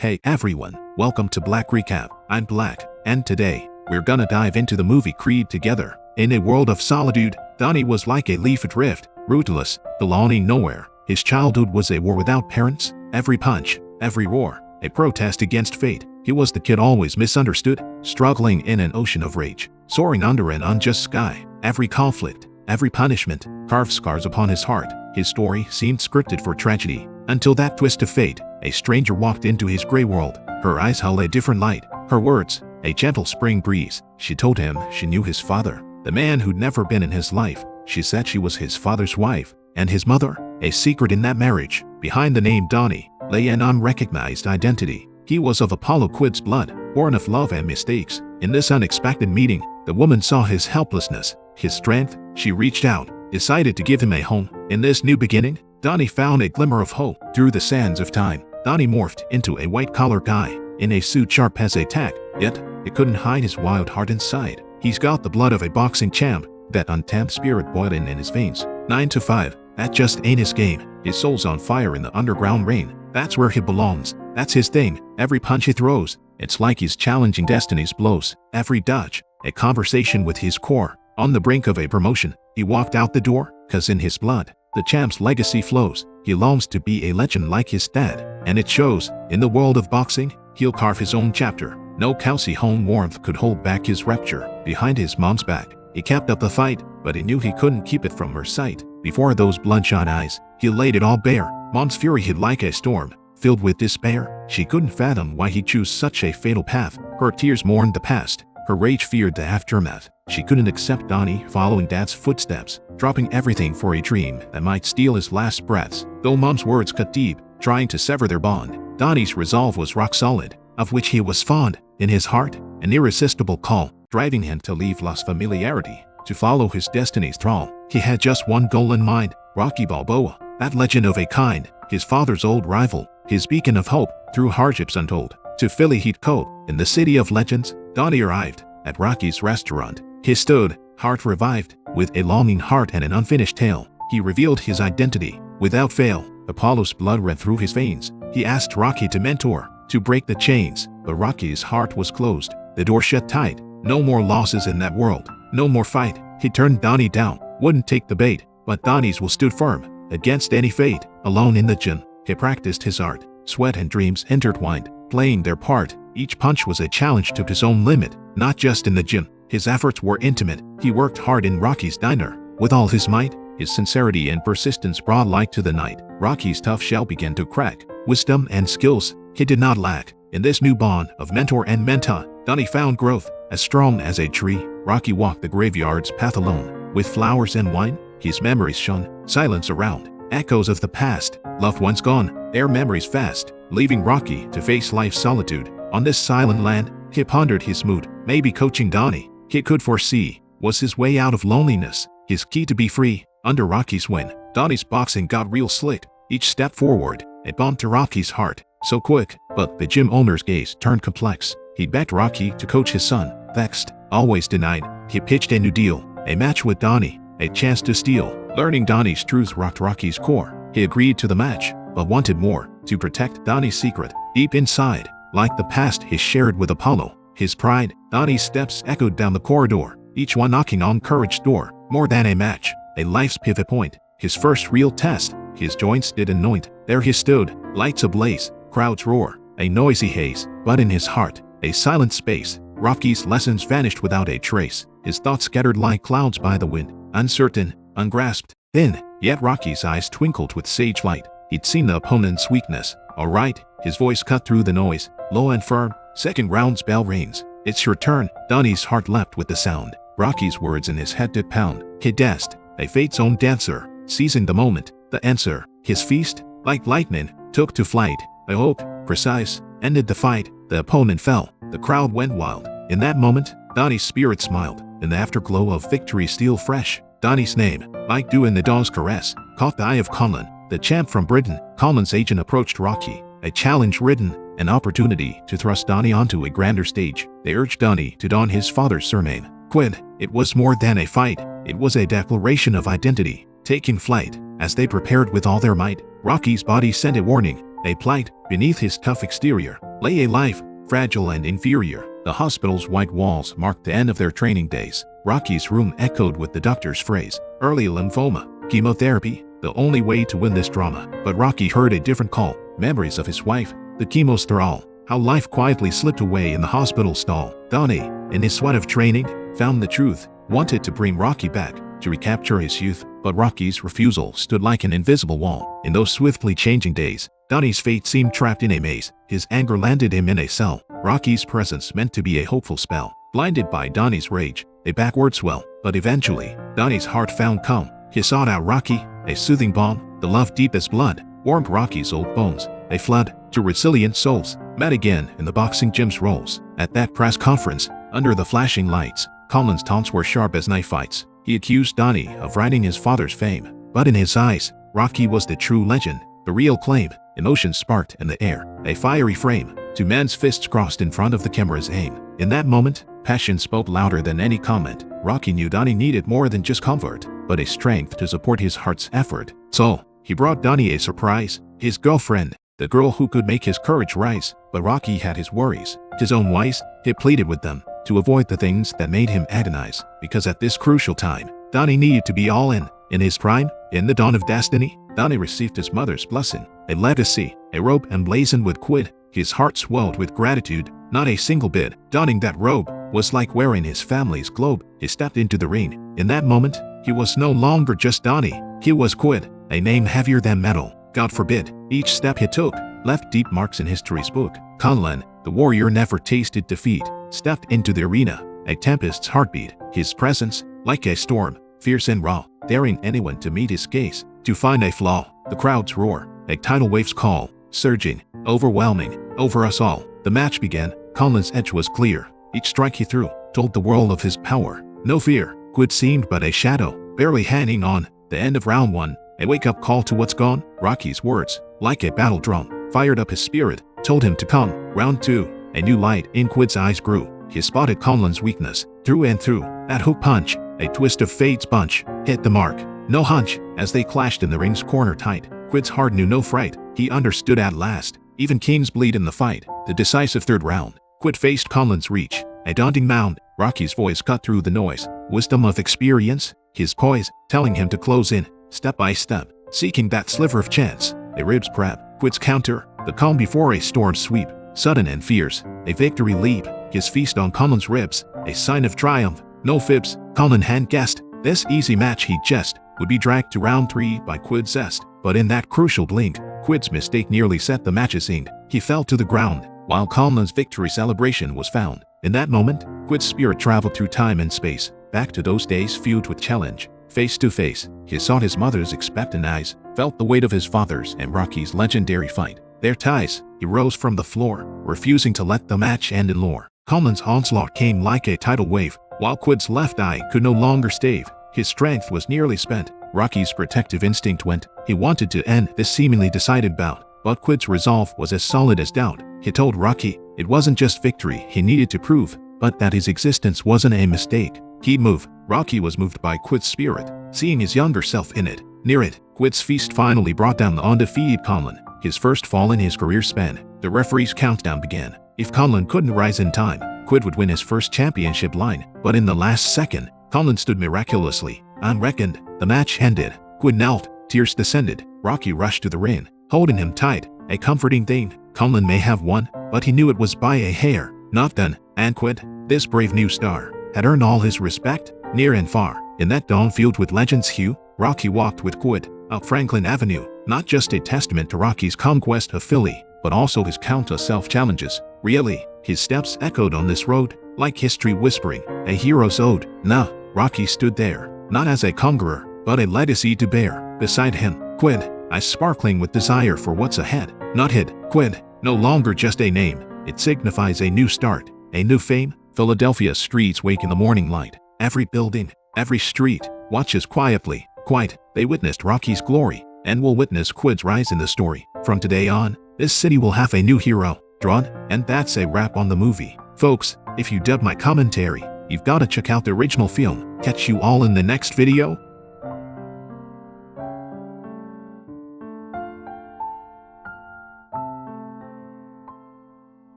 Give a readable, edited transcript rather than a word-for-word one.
Hey everyone, welcome to Black Recap. I'm Black, and today, we're gonna dive into the movie Creed together. In a world of solitude, Donnie was like a leaf adrift, rootless, belonging nowhere. His childhood was a war without parents, every punch, every roar, a protest against fate. He was the kid always misunderstood, struggling in an ocean of rage, soaring under an unjust sky. Every conflict, every punishment, carved scars upon his heart. His story seemed scripted for tragedy, until that twist of fate. A stranger walked into his gray world. Her eyes held a different light. Her words, a gentle spring breeze. She told him she knew his father, the man who'd never been in his life. She said she was his father's wife, and his mother. A secret in that marriage, behind the name Donnie, lay an unrecognized identity. He was of Apollo Quid's blood, born of love and mistakes. In this unexpected meeting, the woman saw his helplessness, his strength. She reached out, decided to give him a home. In this new beginning, Donnie found a glimmer of hope. Through the sands of time, Donnie morphed into a white-collar guy, in a suit sharp as a tack, yet it couldn't hide his wild heart inside. He's got the blood of a boxing champ, that untamed spirit boiling in his veins. 9 to 5, that just ain't his game. His soul's on fire in the underground rain. That's where he belongs. That's his thing. Every punch he throws, it's like he's challenging destiny's blows. Every dodge, a conversation with his core. On the brink of a promotion, he walked out the door, 'cause in his blood, the champ's legacy flows. He longs to be a legend like his dad, and it shows. In the world of boxing, he'll carve his own chapter. No Kelsey home warmth could hold back his rapture. Behind his mom's back, he kept up the fight, but he knew he couldn't keep it from her sight. Before those bloodshot eyes, he laid it all bare. Mom's fury hit like a storm, filled with despair. She couldn't fathom why he chose such a fatal path. Her tears mourned the past. Her rage feared the aftermath. She couldn't accept Donnie following Dad's footsteps, dropping everything for a dream that might steal his last breaths. Though Mom's words cut deep, trying to sever their bond, Donnie's resolve was rock solid, of which he was fond. In his heart, an irresistible call, driving him to leave lost familiarity, to follow his destiny's thrall. He had just one goal in mind, Rocky Balboa, that legend of a kind, his father's old rival, his beacon of hope, through hardships untold. To Philly he'd cope. In the city of legends, Donnie arrived at Rocky's restaurant. He stood, heart revived, with a longing heart and an unfinished tale. He revealed his identity, without fail. Apollo's blood ran through his veins. He asked Rocky to mentor, to break the chains, but Rocky's heart was closed, the door shut tight. No more losses in that world, no more fight. He turned Donnie down, wouldn't take the bait, but Donnie's will stood firm, against any fate. Alone in the gym, he practiced his art. Sweat and dreams intertwined, playing their part. Each punch was a challenge to his own limit, not just in the gym. His efforts were intimate. He worked hard in Rocky's diner. With all his might, his sincerity and persistence brought light to the night. Rocky's tough shell began to crack. Wisdom and skills he did not lack. In this new bond of mentor and mentee, Donnie found growth, as strong as a tree. Rocky walked the graveyard's path alone. With flowers and wine, his memories shone. Silence around, echoes of the past. Loved ones gone, their memories fast, leaving Rocky to face life's solitude. On this silent land, he pondered his mood. Maybe coaching Donnie, he could foresee, was his way out of loneliness, his key to be free. Under Rocky's win, Donnie's boxing got real slick. Each step forward, a bump to Rocky's heart. So quick, but the gym owner's gaze turned complex. He begged Rocky to coach his son. Vexed, always denied, he pitched a new deal. A match with Donnie, a chance to steal. Learning Donnie's truth rocked Rocky's core. He agreed to the match, but wanted more, to protect Donnie's secret. Deep inside, like the past he shared with Apollo, his pride, Donnie's steps echoed down the corridor, each one knocking on courage's door. More than a match, a life's pivot point, his first real test. His joints did anoint. There he stood, lights ablaze, crowds roar, a noisy haze, but in his heart, a silent space. Rocky's lessons vanished without a trace, his thoughts scattered like clouds by the wind, uncertain, ungrasped, thin. Yet Rocky's eyes twinkled with sage light. He'd seen the opponent's weakness. All right, his voice cut through the noise, low and firm. Second round's bell rings. It's your turn. Donnie's heart leapt with the sound. Rocky's words in his head did pound. He danced, a fate's own dancer, seizing the moment, the answer. His feast, like lightning, took to flight. A hope, precise, ended the fight. The opponent fell. The crowd went wild. In that moment, Donnie's spirit smiled. In the afterglow of victory still fresh, Donnie's name, like dew in the dawn's caress, caught the eye of Colin, the champ from Britain. Colin's agent approached Rocky, a challenge written, an opportunity to thrust Donnie onto a grander stage. They urged Donnie to don his father's surname, Quid. It was more than a fight. It was a declaration of identity, taking flight. As they prepared with all their might, Rocky's body sent a warning. a plight. Beneath his tough exterior lay a life, fragile and inferior. The hospital's white walls marked the end of their training days. Rocky's room echoed with the doctor's phrase, early lymphoma, chemotherapy, the only way to win this drama. But Rocky heard a different call, memories of his wife, the chemotherapy, how life quietly slipped away in the hospital stall. Donnie, in his sweat of training, found the truth, wanted to bring Rocky back, to recapture his youth, but Rocky's refusal stood like an invisible wall. In those swiftly changing days, Donnie's fate seemed trapped in a maze. His anger landed him in a cell. Rocky's presence meant to be a hopeful spell. Blinded by Donnie's rage, a backward swell. But eventually, Donnie's heart found calm. He sought out Rocky, a soothing balm. The love deep as blood warmed Rocky's old bones. A flood to resilient souls met again in the boxing gym's rolls. At that press conference, under the flashing lights, Colin's taunts were sharp as knife fights. He accused Donnie of writing his father's fame. But in his eyes, Rocky was the true legend, the real claim. Emotions sparked in the air, a fiery frame. Two men's fists crossed in front of the camera's aim. In that moment, passion spoke louder than any comment. Rocky knew Donnie needed more than just comfort, but a strength to support his heart's effort. So, he brought Donnie a surprise, his girlfriend, the girl who could make his courage rise. But Rocky had his worries, his own whys. He pleaded with them to avoid the things that made him agonize, because at this crucial time, Donnie needed to be all in. In his prime, in the dawn of destiny, Donnie received his mother's blessing, a legacy, a robe emblazoned with quid. His heart swelled with gratitude, not a single bit. Donning that robe was like wearing his family's globe. He stepped into the ring. In that moment, he was no longer just Donnie. He was Quid, a name heavier than metal. God forbid, each step he took left deep marks in history's book. Conlan, the warrior never tasted defeat, stepped into the arena, a tempest's heartbeat. His presence, like a storm, fierce and raw, daring anyone to meet his gaze. To find a flaw, the crowd's roar, a tidal wave's call, surging, overwhelming, over us all. The match began. Conlan's edge was clear. Each strike he threw told the world of his power. No fear. Quid seemed but a shadow, barely hanging on. The end of round one, a wake-up call to what's gone. Rocky's words, like a battle drum, fired up his spirit, told him to come. Round two, a new light in Quid's eyes grew. He spotted Conlan's weakness, through and through. That hook punch, a twist of fate's bunch, hit the mark. No hunch. As they clashed in the ring's corner tight, Quid's heart knew no fright. He understood at last. Even kings bleed in the fight. The decisive third round, Quid faced Conlan's reach, a daunting mound. Rocky's voice cut through the noise. Wisdom of experience, his poise, telling him to close in, step by step, seeking that sliver of chance. A ribs prep, Quid's counter, the calm before a storm sweep, sudden and fierce, a victory leap. His feast on Conlan's ribs, a sign of triumph. No fibs. Conlan had guessed this easy match he just would be dragged to round three by Quid's zest. But in that crucial blink, Quid's mistake nearly set the match's end. He fell to the ground, while Conlan's victory celebration was found. In that moment, Quid's spirit traveled through time and space, back to those days filled with challenge. Face to face, he saw his mother's expectant eyes, felt the weight of his father's and Rocky's legendary fight. Their ties, he rose from the floor, refusing to let the match end in lore. Conlan's onslaught came like a tidal wave, while Quid's left eye could no longer stave. His strength was nearly spent. Rocky's protective instinct went. He wanted to end this seemingly decided bout, but Quid's resolve was as solid as doubt. He told Rocky it wasn't just victory he needed to prove, but that his existence wasn't a mistake. He'd move. Rocky was moved by Quid's spirit, seeing his younger self in it. Near it, Quid's feast finally brought down the undefeated Conlan, his first fall in his career span. The referee's countdown began. If Conlan couldn't rise in time, Quid would win his first championship line. But in the last second, Conlan stood miraculously, unreckoned. The match ended. Quid knelt, tears descended. Rocky rushed to the ring, holding him tight, a comforting thing. Conlan may have won, but he knew it was by a hair. Not then. And Quid, this brave new star, had earned all his respect, near and far. In that dawn filled with legend's hue, Rocky walked with Quid up Franklin Avenue, not just a testament to Rocky's conquest of Philly, but also his countless self-challenges. Really, his steps echoed on this road, like history whispering, a hero's ode. Now, Rocky stood there, not as a conqueror, but a legacy to bear. Beside him, Quid, eyes sparkling with desire for what's ahead. Not hid. Quid, no longer just a name. It signifies a new start, a new fame. Philadelphia's streets wake in the morning light. Every building, every street, watches quietly. Quiet, they witnessed Rocky's glory, and will witness Quid's rise in the story. From today on, this city will have a new hero, drawn, and that's a wrap on the movie. Folks, if you dug my commentary, you've got to check out the original film. Catch you all in the next video.